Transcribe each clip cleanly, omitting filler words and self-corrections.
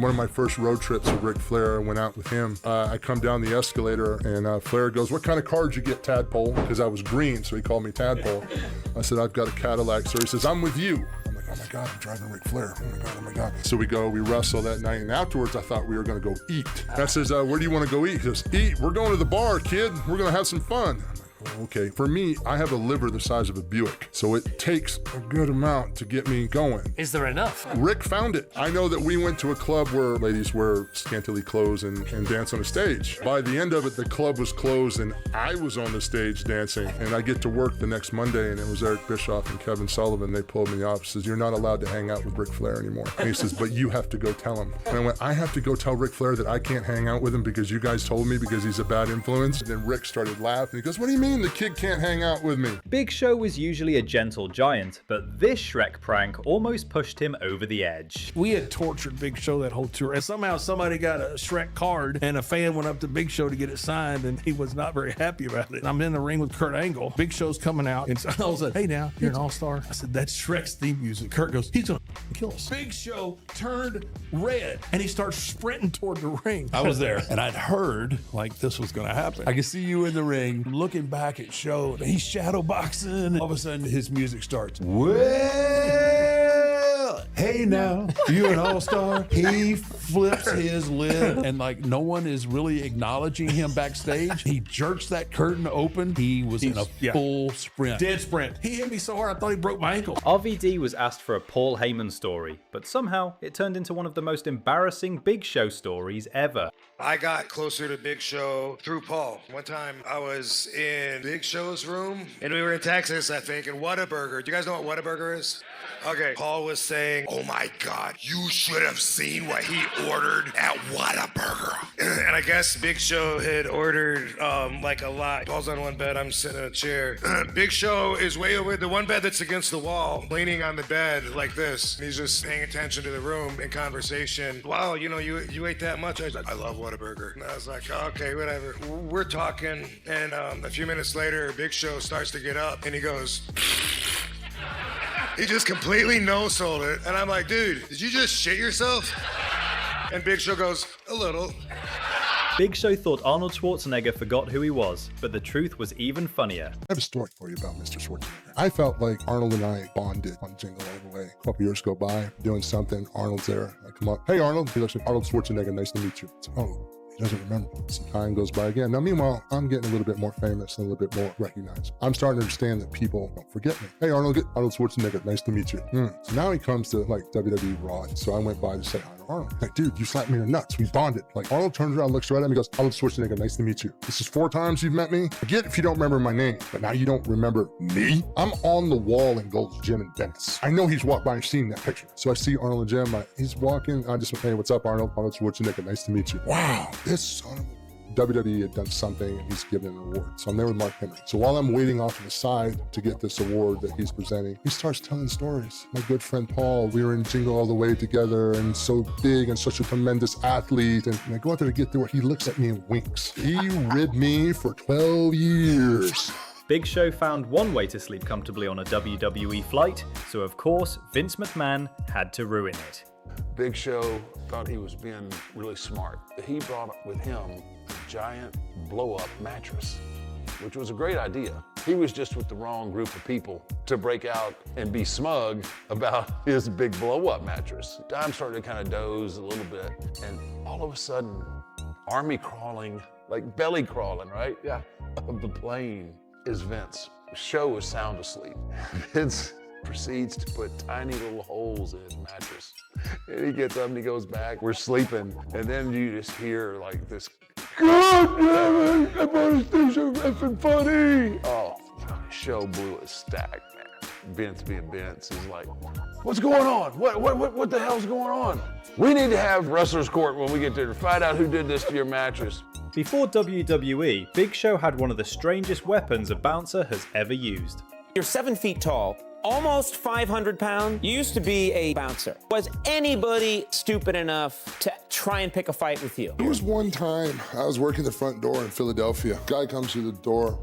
One of my first road trips with Ric Flair, I went out with him. I come down the escalator and Flair goes, "What kind of car did you get, Tadpole?" Because I was green, so he called me Tadpole. I said, "I've got a Cadillac, sir." He says, "I'm with you." I'm like, "Oh my God, I'm driving Ric Flair. Oh my God, oh my God." So we wrestle that night, and afterwards I thought we were gonna go eat. And I says, "Where do you wanna go eat?" He goes, "Eat, we're going to the bar, kid. We're gonna have some fun." Okay, for me, I have a liver the size of a Buick, so it takes a good amount to get me going. Is there enough? Rick found it. I know that we went to a club where ladies wear scantily clothes and dance on a stage. By the end of it, the club was closed and I was on the stage dancing, and I get to work the next Monday, and it was Eric Bischoff and Kevin Sullivan. They pulled me off, says, "You're not allowed to hang out with Ric Flair anymore." And he says, "But you have to go tell him." And I went, "I have to go tell Ric Flair that I can't hang out with him because you guys told me because he's a bad influence?" And then Rick started laughing. He goes, "What do you mean the kid can't hang out with me?" Big Show was usually a gentle giant, but this Shrek prank almost pushed him over the edge. We had tortured Big Show that whole tour, and somehow somebody got a Shrek card, and a fan went up to Big Show to get it signed, and he was not very happy about it. I'm in the ring with Kurt Angle. Big Show's coming out, and so all of a sudden, "Hey now, you're an all-star." I said, "That's Shrek's theme music." Kurt goes, "He's gonna kill us." Big Show turned red, and he starts sprinting toward the ring. I was there, and I'd heard like this was gonna happen. I could see you in the ring, looking back at Show. He's shadow boxing. All of a sudden, his music starts. Well, hey now, you an all-star. He flips his lid, and like no one is really acknowledging him backstage. He jerks that curtain open. He was in a full sprint. Dead sprint. He hit me so hard, I thought he broke my ankle. RVD was asked for a Paul Heyman story, but somehow it turned into one of the most embarrassing Big Show stories ever. I got closer to Big Show through Paul. One time I was in Big Show's room, and we were in Texas, I think, and Whataburger. Do you guys know what Whataburger is? Okay. Paul was saying, "Oh my God, you should have seen what he ordered at Whataburger." And I guess Big Show had ordered like a lot. Paul's on one bed, I'm sitting in a chair. Big Show is way over the one bed that's against the wall, leaning on the bed like this. And he's just paying attention to the room in conversation. "Wow, you know, you ate that much?" I was like, "I love Whataburger." And I was like, "Okay, whatever." We're talking, and a few minutes later, Big Show starts to get up, and he goes... He just completely no-sold it. And I'm like, "Dude, did you just shit yourself?" And Big Show goes, "A little." Big Show thought Arnold Schwarzenegger forgot who he was, but the truth was even funnier. I have a story for you about Mr. Schwarzenegger. I felt like Arnold and I bonded on Jingle All the Way. A couple years go by, doing something, Arnold's there. I come up, "Hey Arnold." He looks like, "Arnold Schwarzenegger, nice to meet you." It's, "Oh. He doesn't remember." Some time goes by again. Now, meanwhile, I'm getting a little bit more famous and a little bit more recognized. I'm starting to understand that people don't forget me. "Hey, Arnold Schwarzenegger, nice to meet you." So now he comes to like WWE Raw. So I went by to say hi to Arnold. Like, "Dude, you slapped me in the nuts. We bonded." Like, Arnold turns around, looks right at me, goes, "Arnold Schwarzenegger, nice to meet you. This is 4 times you've met me. I get if you don't remember my name, but now you don't remember me?" I'm on the wall in Gold's Gym in Venice. I know he's walked by and seen that picture. So I see Arnold in the gym. He's walking. I just went, "Hey, what's up, Arnold? Arnold Schwarzenegger, nice to meet you." Wow, this son of a... WWE had done something and he's given an award. So I'm there with Mark Henry. So while I'm waiting off to the side to get this award that he's presenting, he starts telling stories. My good friend Paul, we were in Jingle All the Way together and so big and such a tremendous athlete. And I go out there to get there, he looks at me and winks. He ribbed me for 12 years. Big Show found one way to sleep comfortably on a WWE flight, so of course, Vince McMahon had to ruin it. Big Show thought he was being really smart. He brought with him a giant blow-up mattress, which was a great idea. He was just with the wrong group of people to break out and be smug about his big blow-up mattress. Dime started to kind of doze a little bit, and all of a sudden, army crawling, like belly crawling, right? Yeah. Of the plane is Vince. Show is sound asleep. Vince proceeds to put tiny little holes in his mattress. And he gets up and he goes back, we're sleeping, and then you just hear like this, "God damn it, I bought a station effing funny." Oh, Show blew a stack, man. Vince being Vince is like, "What's going on? What the hell's going on? We need to have wrestler's court when we get there to find out who did this to your mattress." Before WWE, Big Show had one of the strangest weapons a bouncer has ever used. You're 7 feet tall, almost 500 pounds. You used to be a bouncer. Was anybody stupid enough to try and pick a fight with you? There was one time I was working the front door in Philadelphia. Guy comes through the door,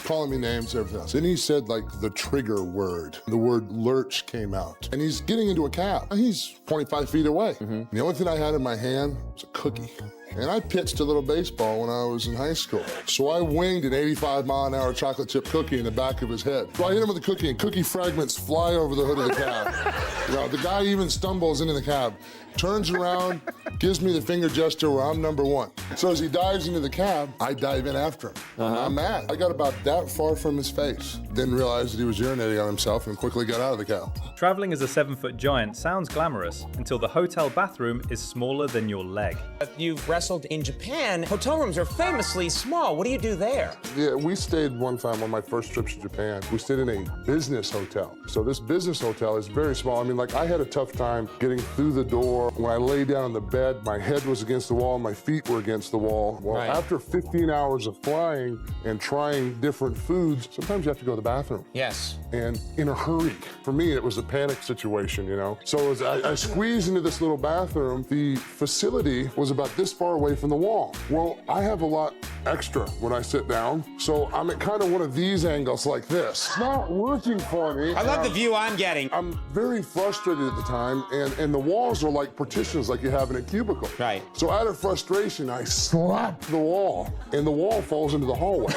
calling me names, everything else. Then he said like the trigger word. The word lurch came out. And he's getting into a cab. He's 25 feet away. The only thing I had in my hand was a cookie. And I pitched a little baseball when I was in high school. So I winged an 85-mile-an-hour chocolate chip cookie in the back of his head. So I hit him with the cookie, and cookie fragments fly over the hood of the cab. You know, the guy even stumbles into the cab, turns around, gives me the finger gesture where I'm number one. So as he dives into the cab, I dive in after him. I'm mad. I got about that far from his face. Didn't realize that he was urinating on himself and quickly got out of the cab. Traveling as a 7-foot giant sounds glamorous until the hotel bathroom is smaller than your leg. You've wrestled in Japan. Hotel rooms are famously small. What do you do there? Yeah, we stayed one time on my first trips to Japan. We stayed in a business hotel. So this business hotel is very small. I mean, like I had a tough time getting through the door. When I lay down on the bed, my head was against the wall, my feet were against the wall. Well, after 15 hours of flying and trying different foods, sometimes you have to go to the bathroom. Yes. And in a hurry. For me, it was a panic situation, you know? So as I squeezed into this little bathroom, the facility was about this far away from the wall. Well, I have a lot extra when I sit down, so I'm at kind of one of these angles like this. It's not working for me. I love the view I'm getting. I'm very frustrated at the time, and the walls are like partitions like you have in a cubicle. Right. So out of frustration, I slap the wall, and the wall falls into the hallway.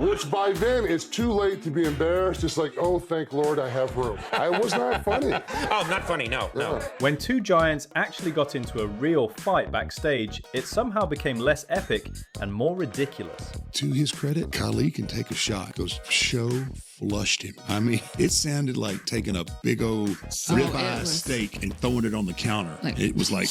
Which by then, it's too late to be embarrassed. It's like, oh, thank Lord I have room. I was not funny. Oh, not funny, no. When two giants actually got into a real fight backstage, it somehow became less epic and more ridiculous. To his credit, Khali can take a shot. Goes, show flushed him. I mean, it sounded like taking a big old ribeye steak and throwing it on the counter. It was like,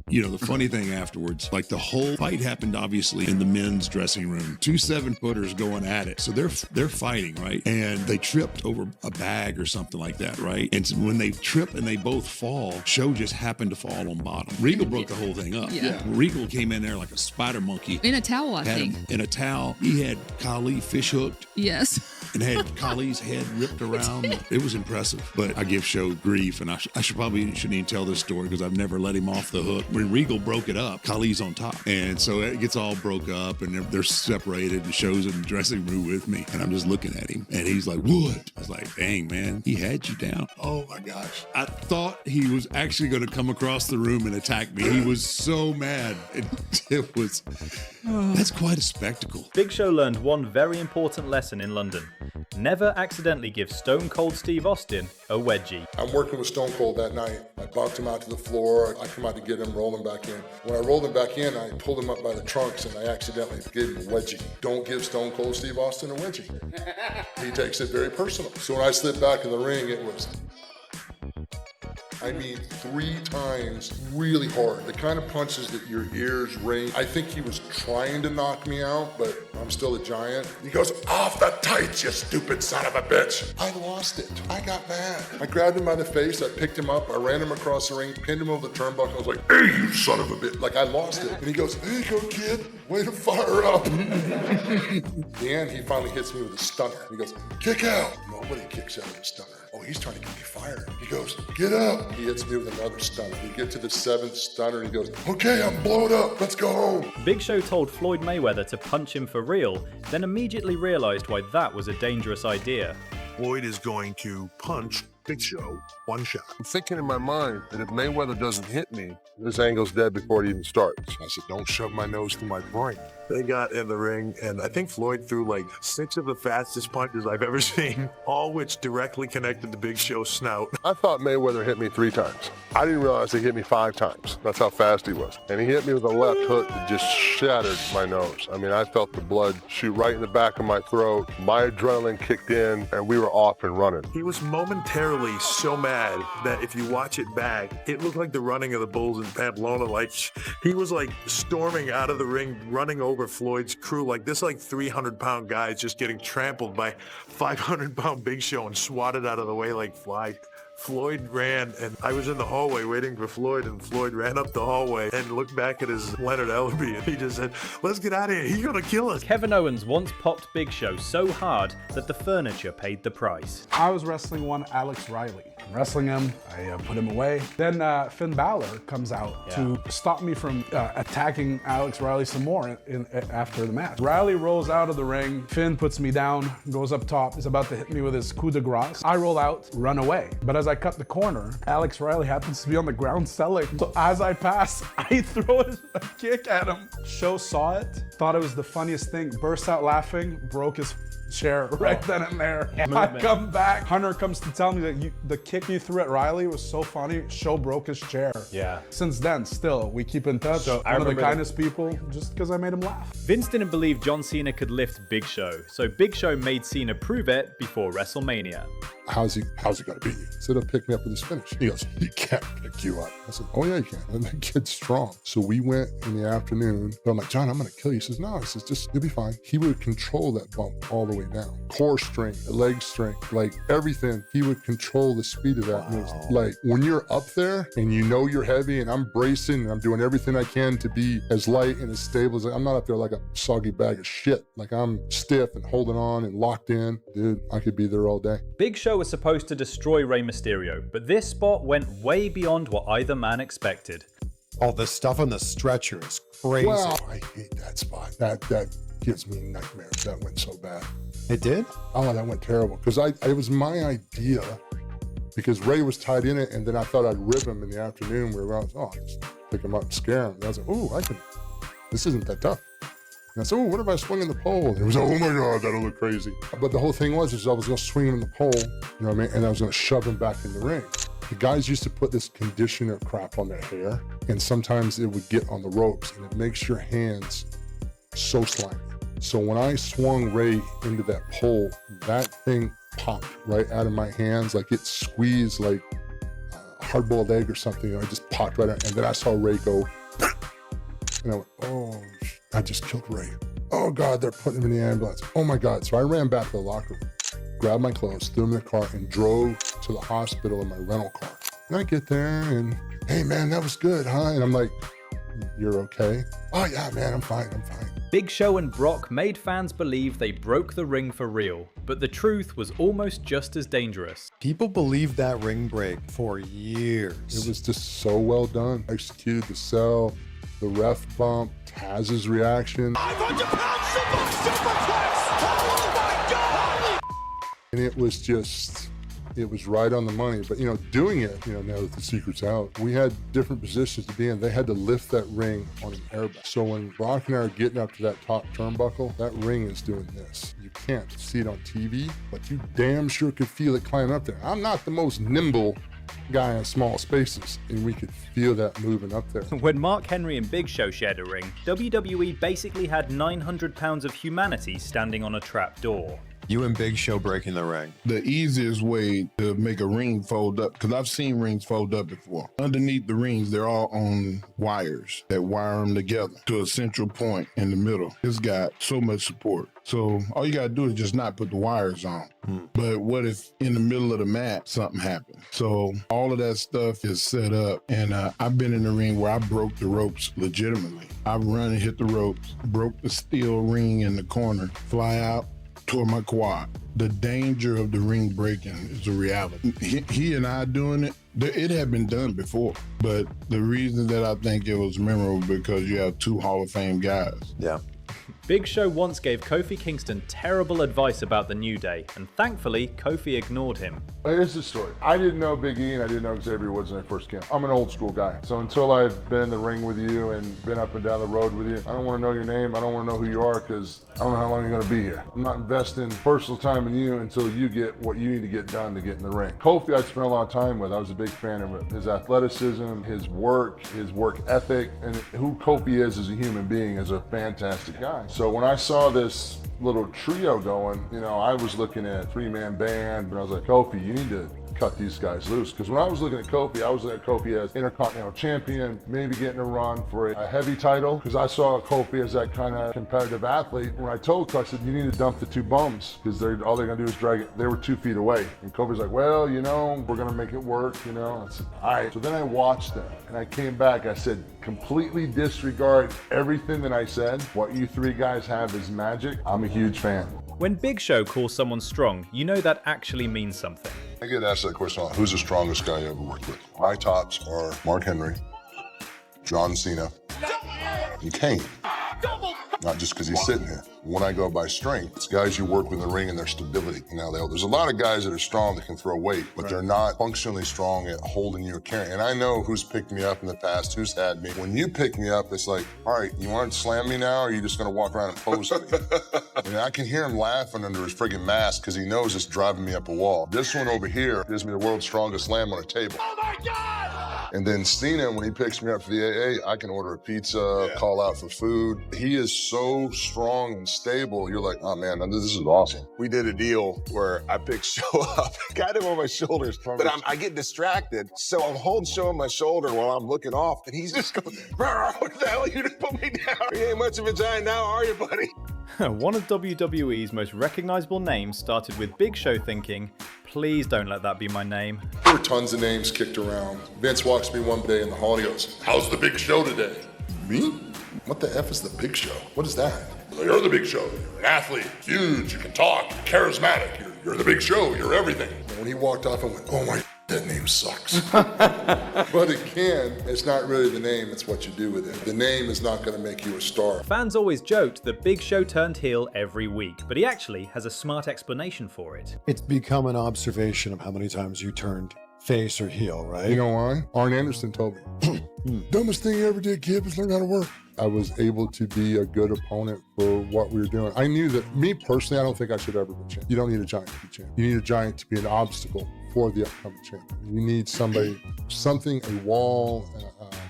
you know, the funny thing afterwards, like the whole fight happened obviously in the men's dressing room. Two 7-footers going at it. So they're fighting, right? And they tripped over a bag or something like that, right? And so when they trip and they both fall, Show just happened to fall on bottom. Regal broke the whole thing up. Yeah. Regal came in there like a spider monkey. In a towel, I think. In a towel. He had Khali fish hooked. Yes. And had Khali's head ripped around. It was impressive. But I give Show grief, and I shouldn't even tell this story because I've never let him off the hook. When Regal broke it up, Khali's on top. And so it gets all broke up, and they're separated, and Show's in the dressing room with me. And I'm just looking at him, and he's like, what? I was like, dang, man, he had you down. Oh, my gosh. I thought he was actually going to come across the room and attack me. He was so mad. It was... That's quite a spectacle. Big Show learned one very important lesson in London. Never accidentally give Stone Cold Steve Austin a wedgie. I'm working with Stone Cold that night. I bumped him out to the floor. I come out to get him, roll him back in. When I rolled him back in, I pulled him up by the trunks and I accidentally gave him a wedgie. Don't give Stone Cold Steve Austin a wedgie. He takes it very personal. So when I slipped back in the ring, it was... I mean, 3 times really hard. The kind of punches that your ears ring. I think he was trying to knock me out, but I'm still a giant. He goes, off the tights, you stupid son of a bitch. I lost it. I got mad. I grabbed him by the face. I picked him up. I ran him across the ring, pinned him over the turnbuckle. I was like, hey, you son of a bitch. Like, I lost it. And he goes, there you go, kid. Way to fire up. At the end, he finally hits me with a stunner. He goes, kick out. Nobody kicks out with a stunner. Oh, he's trying to get me fired. He goes, get up. He hits me with another stunner. We get to the 7th stunner and he goes, okay, I'm blown up. Let's go home. Big Show told Floyd Mayweather to punch him for real, then immediately realized why that was a dangerous idea. Floyd is going to punch Big Show one shot. I'm thinking in my mind that if Mayweather doesn't hit me, this angle's dead before it even starts. I said, don't shove my nose through my brain. They got in the ring, and I think Floyd threw like 6 of the fastest punches I've ever seen, all which directly connected to Big Show's snout. I thought Mayweather hit me 3 times. I didn't realize he hit me 5 times. That's how fast he was. And he hit me with a left hook that just shattered my nose. I mean, I felt the blood shoot right in the back of my throat. My adrenaline kicked in, and we were off and running. He was momentarily so mad that if you watch it back, it looked like the running of the bulls in Pamplona. Like, he was like storming out of the ring, running over Floyd's crew. Like, this like 300-pound guy is just getting trampled by 500-pound Big Show and swatted out of the way like Floyd ran, and I was in the hallway waiting for Floyd, and Floyd ran up the hallway and looked back at his Leonard Ellerby, and he just said, "Let's get out of here. He's gonna kill us." Kevin Owens once popped Big Show so hard that the furniture paid the price. I was wrestling one Alex Riley. I'm wrestling him, I put him away. Then Finn Balor comes out to stop me from attacking Alex Riley some more after the match. Riley rolls out of the ring, Finn puts me down, goes up top, is about to hit me with his coup de grace. I roll out, run away. But as I cut the corner, Alex Riley happens to be on the ground selling. So as I pass, I throw a kick at him. Show saw it, thought it was the funniest thing, burst out laughing, broke his chair right then and there. I come back, Hunter comes to tell me that the kick you threw at Riley was so funny, Show broke his chair. Yeah. Since then, still, we keep in touch. So One of the kindest people, just because I made him laugh. Vince didn't believe John Cena could lift Big Show, so Big Show made Cena prove it before WrestleMania. How's he gonna beat you? Instead of pick me up with his finish. He goes, he can't pick you up. I said, oh yeah, he can. And that kid's strong. So we went in the afternoon. But I'm like, John, I'm gonna kill you. He says, no, he says, just, you'll be fine. He would control that bump all the way down. Core strength, leg strength, like everything. He would control the speed of that. Wow. Like when you're up there and you know you're heavy and I'm bracing and I'm doing everything I can to be as light and as stable as I'm not up there like a soggy bag of shit. Like I'm stiff and holding on and locked in. Dude, I could be there all day. Big Show was supposed to destroy Rey Mysterio, but this spot went way beyond what either man expected. Oh, the stuff on the stretcher is crazy. Wow, I hate that spot. That gives me nightmares. That went so bad. It did? Oh, that went terrible. Because it was my idea, because Ray was tied in it, and then I thought I'd rip him in the afternoon. Where I was, I'll just pick him up and scare him. And I was like, oh, this isn't that tough. And I said, oh, what if I swing in the pole? And it was, oh my God, that'll look crazy. But the whole thing was I was going to swing him in the pole, you know what I mean? And I was going to shove him back in the ring. The guys used to put this conditioner crap on their hair, and sometimes it would get on the ropes, and it makes your hands so slimy. So when I swung Ray into that pole, that thing popped right out of my hands, like it squeezed like a hard-boiled egg or something. You know, it just popped right out, and then I saw Ray go, and I went, oh, I just killed Ray. Oh God, they're putting him in the ambulance. Oh my God. So I ran back to the locker room, grabbed my clothes, threw them in the car, and drove to the hospital in my rental car. And I get there and, hey man, that was good, huh? And I'm like, you're okay? Oh yeah, man, I'm fine. Big Show and Brock made fans believe they broke the ring for real, but the truth was almost just as dangerous. People believed that ring break for years. It was just so well done. Executed the sell, the ref bump, Taz's reaction. 500 pounds superplex! Oh my God! And it was right on the money. But, you know, doing it, you know, now that the secret's out, we had different positions to be in. They had to lift that ring on an airbag. So when Brock and I are getting up to that top turnbuckle, that ring is doing this. You can't see it on TV, but you damn sure could feel it climbing up there. I'm not the most nimble guy in small spaces, and we could feel that moving up there. When Mark Henry and Big Show shared a ring, WWE basically had 900 pounds of humanity standing on a trap door. You and Big Show breaking the ring. The easiest way to make a ring fold up, because I've seen rings fold up before. Underneath the rings, they're all on wires that wire them together to a central point in the middle. It's got so much support. So all you gotta do is just not put the wires on. But what if in the middle of the mat, something happened? So all of that stuff is set up. And I've been in the ring where I broke the ropes legitimately. I've run and hit the ropes, broke the steel ring in the corner, fly out, tore my quad. The danger of the ring breaking is a reality. He and I doing it had been done before. But the reason that I think it was memorable because you have two Hall of Fame guys. Yeah. Big Show once gave Kofi Kingston terrible advice about the New Day, and thankfully, Kofi ignored him. Here's the story. I didn't know Big E and I didn't know Xavier Woods when I first came. I'm an old school guy. So until I've been in the ring with you and been up and down the road with you, I don't want to know your name. I don't want to know who you are because I don't know how long you're going to be here. I'm not investing personal time in you until you get what you need to get done to get in the ring. Kofi, I spent a lot of time with. I was a big fan of his athleticism, his work ethic, and who Kofi is as a human being is a fantastic guy. So when I saw this little trio going, you know, I was looking at 3-man band, but I was like, Kofi, you need to cut these guys loose. Because when I was looking at Kofi, I was looking at Kofi as Intercontinental Champion, maybe getting a run for a heavy title. Because I saw Kofi as that kind of competitive athlete. When I told Kofi, I said, you need to dump the two bums. Because all they're going to do is drag it. They were 2 feet away. And Kofi's like, well, you know, we're going to make it work, you know. I said, all right. So then I watched them. And I came back. I said, completely disregard everything that I said. What you three guys have is magic. I'm a huge fan. When Big Show calls someone strong, you know that actually means something. I get asked that question a lot. Who's the strongest guy you ever worked with? My tops are Mark Henry, John Cena, and Kane. Not just because he's sitting here. When I go by strength, it's guys you work with in the ring and their stability. Now, there's a lot of guys that are strong that can throw weight, but they're not functionally strong at holding you or carrying. And I know who's picked me up in the past, who's had me. When you pick me up, it's like, all right, you want to slam me now, or are you just going to walk around and pose me? And I can hear him laughing under his friggin' mask because he knows it's driving me up a wall. This one over here gives me the world's strongest slam on a table. Oh my God! And then Cena, when he picks me up for the AA, I can order a pizza, call out for food. He is so strong and stable. You're like, oh man, this is awesome. We did a deal where I picked Show up, got him on my shoulders, but I get distracted. So I'm holding Show on my shoulder while I'm looking off, and he's just going, what the hell, you just put me down. You ain't much of a giant now, are you, buddy? One of WWE's most recognizable names started with Big Show thinking, please don't let that be my name. There were tons of names kicked around. Vince walks me one day in the hall and he goes, how's the Big Show today? Me? What the F is the Big Show? What is that? You're the Big Show. You're an athlete, huge, you can talk, you're charismatic. You're the Big Show, you're everything. And when he walked off, I went, oh my, that name sucks. But again, it's not really the name, it's what you do with it. The name is not going to make you a star. Fans always joked that Big Show turned heel every week, but he actually has a smart explanation for it. It's become an observation of how many times you turned face or heel, right? You know why? Arn Anderson told me. Dumbest thing you ever did, kid, was learn how to work. I was able to be a good opponent for what we were doing. I knew that, me personally, I don't think I should ever be champ. You don't need a giant to be champ. You need a giant to be an obstacle for the upcoming champ. You need somebody, something, a wall,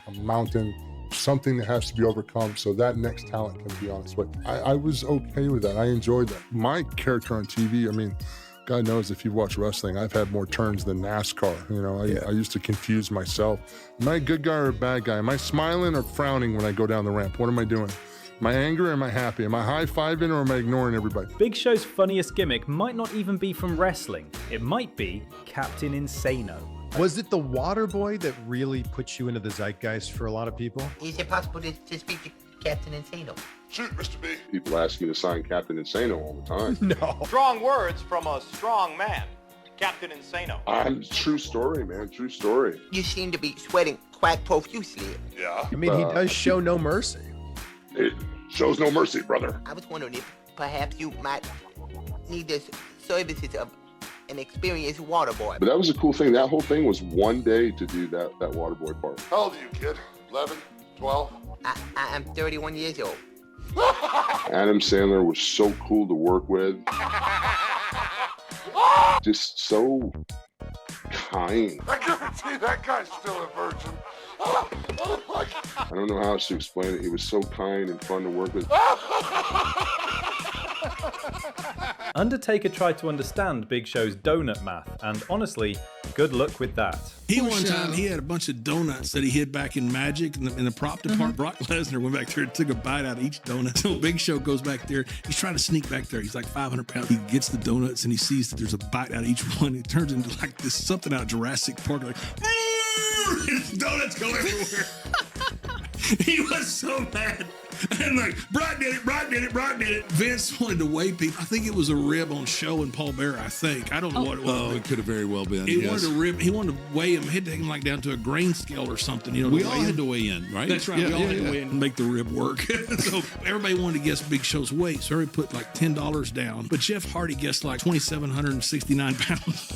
a mountain, something that has to be overcome so that next talent can be on its way. I was okay with that. I enjoyed that. My character on TV, I mean, God knows if you've watched wrestling, I've had more turns than NASCAR. You know, I used to confuse myself. Am I a good guy or a bad guy? Am I smiling or frowning when I go down the ramp? What am I doing? Am I angry or am I happy? Am I high-fiving or am I ignoring everybody? Big Show's funniest gimmick might not even be from wrestling. It might be Captain Insano. Was it the Waterboy that really put you into the zeitgeist for a lot of people? Is it possible to speak to Captain Insano? Shoot, Mr. B. People ask me to sign Captain Insano all the time. No. Strong words from a strong man. Captain Insano. True story, man. True story. You seem to be sweating quite profusely. Yeah. I mean, he does show no mercy. It shows no mercy, brother. I was wondering if perhaps you might need the services of an experienced water boy. But that was a cool thing. That whole thing was one day to do that Waterboy part. How old are you, kid? 11? 12? I'm 31 years old. Adam Sandler was so cool to work with. Just so kind. I guarantee that guy's still a virgin. I don't know how else to explain it. He was so kind and fun to work with. Undertaker tried to understand Big Show's donut math, and honestly, good luck with that. One time he had a bunch of donuts that he hid back in Magic in the prop department. Brock Lesnar went back there and took a bite out of each donut. So Big Show goes back there. He's trying to sneak back there. He's like 500 pounds. He gets the donuts and he sees that there's a bite out of each one. It turns into like this something out of Jurassic Park. Like, donuts go everywhere. He was so mad. And like, Brock did it, Brock did it, Brock did it. Vince wanted to weigh people. I think it was a rib on Show and Paul Bearer, I think. I don't know what it was. Oh, it could have very well been. He wanted to rib. He wanted to weigh him. He had to take him like down to a grain scale or something. You know, we all had to weigh in, right? That's right. We all had to weigh in and make the rib work. So everybody wanted to guess Big Show's weight. So everybody put like $10 down. But Jeff Hardy guessed like 2,769 pounds.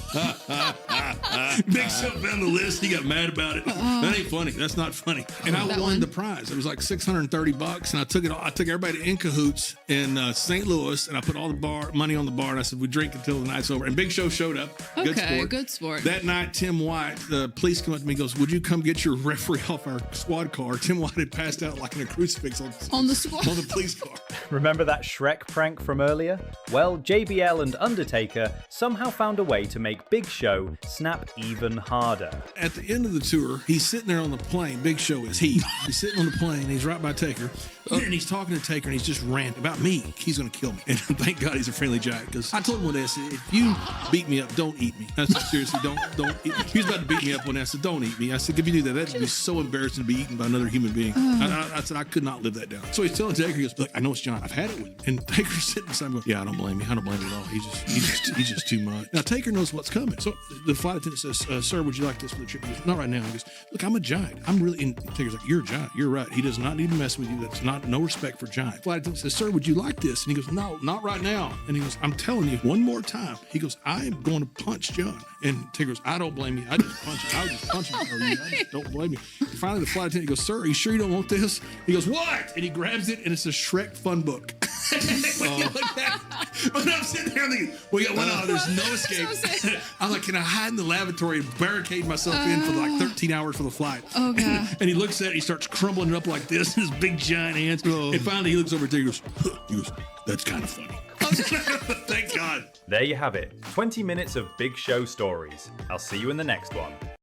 Big Show found the list. He got mad about it. That ain't funny. That's not funny. And I won the prize. It was like $630, and I took it all. I took everybody to In Cahoots in St. Louis, and I put all the money on the bar, and I said, we drink until the night's over. And Big Show showed up. Good sport. That night, Tim Wight, the police come up to me and goes, would you come get your referee off our squad car? Tim Wight had passed out like in a crucifix on the police car. Remember that Shrek prank from earlier? Well, JBL and Undertaker somehow found a way to make Big Show snap even harder. At the end of the tour, he's sitting there on the plane. Big Show is he's sitting on the plane. He's right by Taker, and he's talking to Taker, and he's just ranting about me. He's going to kill me. And thank God he's a friendly giant, because I told him one day, I said, if you beat me up, don't eat me. I said, seriously, don't eat me. He was about to beat me up one day. I said, don't eat me. I said, if you do that, that'd be so embarrassing to be eaten by another human being. I said, I could not live that down. So he's telling Taker, he goes, look, I know it's John. I've had it with him. And Taker's sitting beside him going, yeah, I don't blame you. I don't blame you at all. He's just too much. Now, Taker knows what's coming. So the flight attendant says, sir, would you like this for the trip? He goes, not right now. He goes, look, I'm a giant. I'm really, and Taker's like, you're a giant. You're right. He does not need to mess with you. That's no respect for giant. Flight attendant says, sir, would you like this? And he goes, no, not right now. And he goes, I'm telling you one more time. He goes, I am going to punch John. And Taker goes, I don't blame you. I just punch him. I would just punch him. I just don't blame you. And finally, the flight attendant goes, sir, are you sure you don't want this? He goes, what? And he grabs it, and it's a Shrek fun book. But I'm sitting there thinking, there's no escape. I'm like, can I hide in the lavatory and barricade myself in for like 13 hours for the flight? Oh, God. And he looks at it, he starts crumbling it up like this, his big giant hands. And finally, he looks over at Taker and goes, that's kind of funny. Thank God. There you have it. 20 minutes of Big Show stories. I'll see you in the next one.